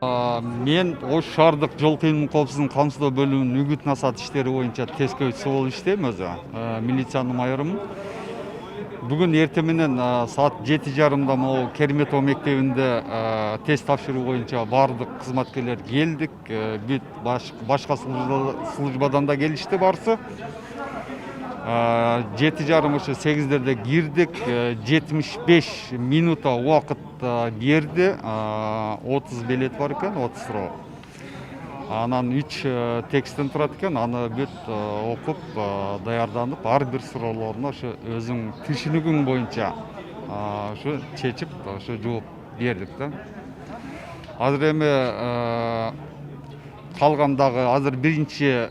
Мен Ош шаардык жол кыймыл коопсуздугун камсыздоо бөлүмүнүн үгүт насаат иштери боюнча тескөөчүсү болуп иштейм өзү. Милициянын майорумун. Бүгүн эртең менен саат 7:30 могу Керметов мектебинде тест тапшыруу боюнча баардык кызматкерлер келдик. Бүт башка службадан да келишти барысы. 7:30 ошо 8-дерде кирдик. 75 минута убакыт берди. 30 билет бар экен, 30 суроо. Анан 3 тексттен турат экен. Аны бүт окуп, даярданып, ар бир суроолоруна ошо өзүң түшүнүгүң боюнча ошо чечип, ошо жооп бердик да. Азыр эми калгандагы азыр биринчи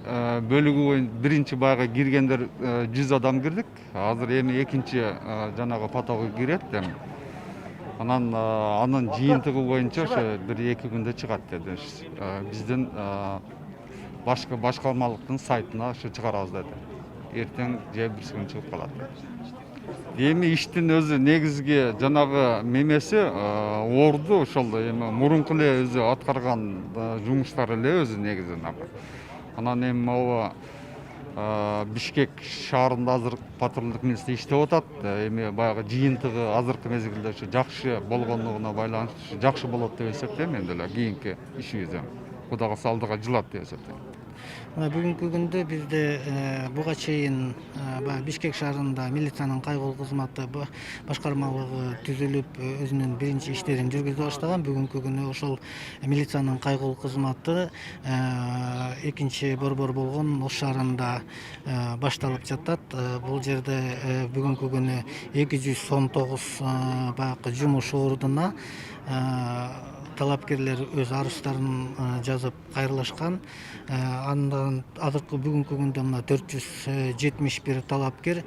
бөлүгү биринчи байга киргендер 100 адам кирдик. Азыр эми экинчи жанагы потогу кирет эми. Анан анын жыйынтыгы боюнча ошо 1-2 күндө чыгат деди. Биздин башкармалыктын сайтына ошо чыгарабыз деди. Эртең же бирси күн чыгып калат. Эми иштин өзү негизги жанагы мемеси орду ошол эми мурунку эле өзү аткарган жумуштары эле өзү негизинен. Анан эми могу Бишкек шаарында азыр патрулдук милиция иштеп атат. Эми баягы жыйынтыгы азыркы мезгилде ошо жакшы болгондугуна байланыштуу жакшы болот деп эсептейм мен деле. Кийинки ишибиз Кудай калса алдыга жылат деп эсептейм. Бүгүнкү күндө бизде буга чейин Бишкек шаарында милициянын кайгылуу кызматы башкармалыгы түзүлүп, өзүнүн биринчи иштерин жүргүзө баштаган. Бүгүнкү күнү ошол милициянын кайгылуу кызматы экинчи борбор болгон Ош шаарында башталып жатат. Бул жерде бүгүнкү күнү 219 баягы жумуш ордуна талапкерлер өз арыздарын жазып кайрылышкан. Андан азыркы бүгүнкү күндө мына 471 талапкер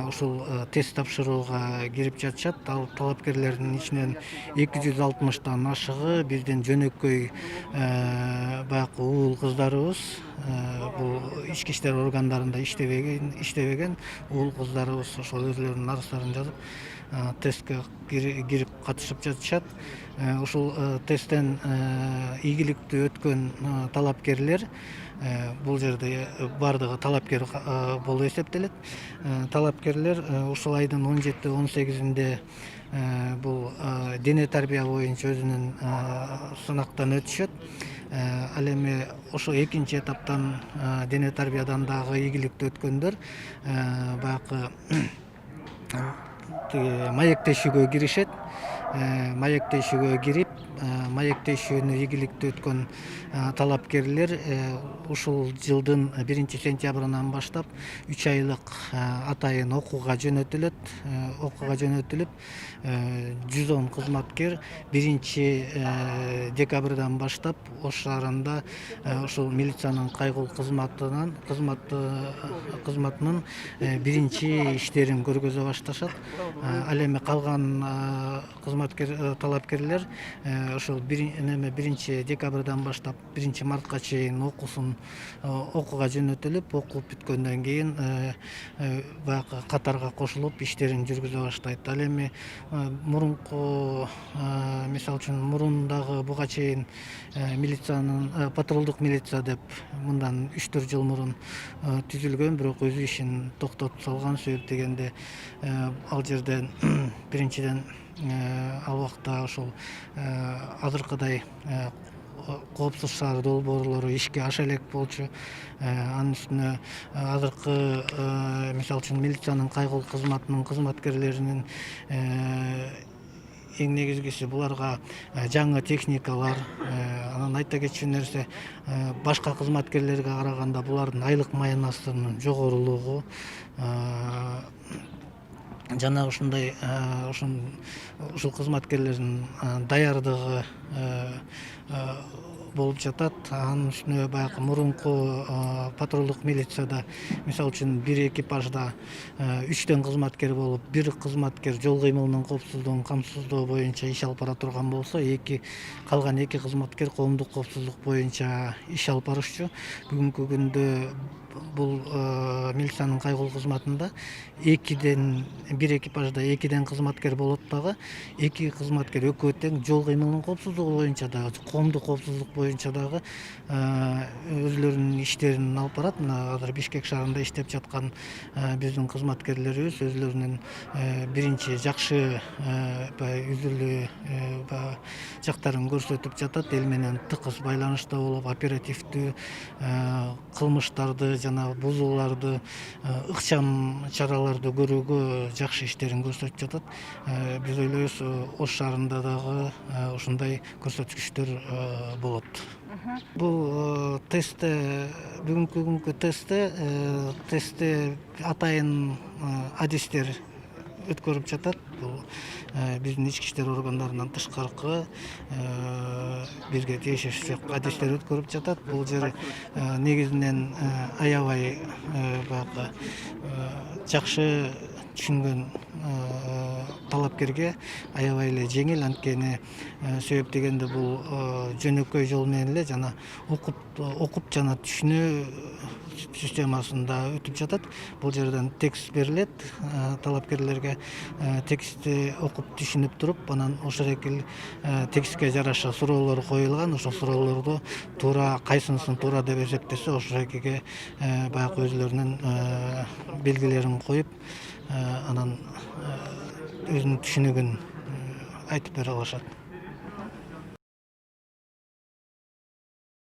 ушул тест тапшырууга кирип жатышат. Ал талапкерлердин ичинен 260тан ашыгы биздин жөнөкөй баягы уул кыздарыбыз. Бул ички иштер органдарында иштебеген уул кыздарыбыз ошол өзлөрүнүн арыздарын жазып тестке кирип катышып жатышат. Ушул тесттен ийгиликтүү өткөн талапкерлер бул жерде бардыгы талапкер болуп эсептелет. Талапкерлер ушул айдын 17-18-инде бул дене тарбия боюнча өзүнүн сынактан өтүшөт. Ал эми ошо экинчи этаптан дене тарбиядан дагы ийгиликтүү өткөндөр баягы маектешүүгө киришет. Маектешүүгө кирип, маектешүүнү ийгиликтүү өткөн талапкерлер ушул жылдын 1-сентябрынан баштап 3 айлык атайын окууга жөнөтүлөт. Окууга жөнөтүлүп, 110 кызматкер 1-декабрдан баштап Ош шаарында ушул милициянын кайгылуу кызматынын биринчи иштерин көргөзө башташат. Ал эми калган талапкерлер ошол 1-декабрдан баштап 1-мартка чейин окууга жөнөтүлүп, окуп бүткөндөн кийин баягы катарга кошулуп иштерин жүргүзө баштайт. Ал эми мурунку мисалы үчүн мурундагы буга чейин милициянын патрулдук милиция деп мындан 3-4 жыл мурун түзүлгөн, бирок өз ишин токтотуп салган. Себеп дегенде ал жерден биринчиден ал убакта ошол азыркыдай коопсуз шаар долбоорлору ишке аша элек болчу. Анын үстүнө азыркы мисалы үчүн милициянын кайгылуу кызматынын кызматкерлеринин эң негизгиси буларга жаңы техникалар. Анан айта кетчү нерсе, башка кызматкерлерге караганда булардын айлык маянасынын жогорулугу жана ушундай ушул кызматкерлердин даярдыгы болуп жатат. Анын үстүнө баягы мурунку патрулдук милицияда мисалы үчүн бир экипажда 3 кызматкер болуп, бир кызматкер жол кыймылынын коопсуздугун камсыздоо боюнча иш алып бара турган болсо, калган 2 кызматкер коомдук коопсуздук боюнча иш алып барышчу. Бүгүнкү күндө бул милициянын кайгылуу кызматында бир экипажда 2 кызматкер болот дагы, 2 кызматкер экөө тең жол кыймылынын коопсуздугу боюнча да, коомдук коопсуздук боюнча дагы өзлөрүнүн иштерин алып барат. Мына азыр Бишкек шаарында иштеп жаткан биздин кызматкерлерибиз өзлөрүнүн биринчи жакшы үзүлүү жактарын көрсөтүп жатат. Эл менен тыкыз байланышта болуп, оперативдүү кылмыштарды жана бузууларды, ыкчам чараларды көрүүгө жакшы иштерин көрсөтүп жатат. Биз ойлойбуз, Ош шаарында дагы ушундай көрсөткүчтөр болот. Бул тестте, бүгүнкү күnkү тестте атайын адистер өткөрүп жатат. Бул биздин ички иштер органдарынан тышкаркы бизге тиешеси адистер өткөрүп жатат. Бул жер негизинен аябай баягы жакшы түшүнгөн талапкерге аябай эле жеңил, анткени себеп дегенде бул жөнөкөй жол менен эле жана окуп жана түшүнүү системасында өтүп жатат. Бул жерден текст берилет, талапкерлерге текстти окуп түшүнүп туруп, анан ошол экил текстке жараша суроолор коюлган. Ошол суроолорду туура кайсынысын туура деп эсептесе, ошол экиге баягы өзлөрүнүн белгилерин коюп, анан өзүнүн түшүнүгүн айтып бере алышат.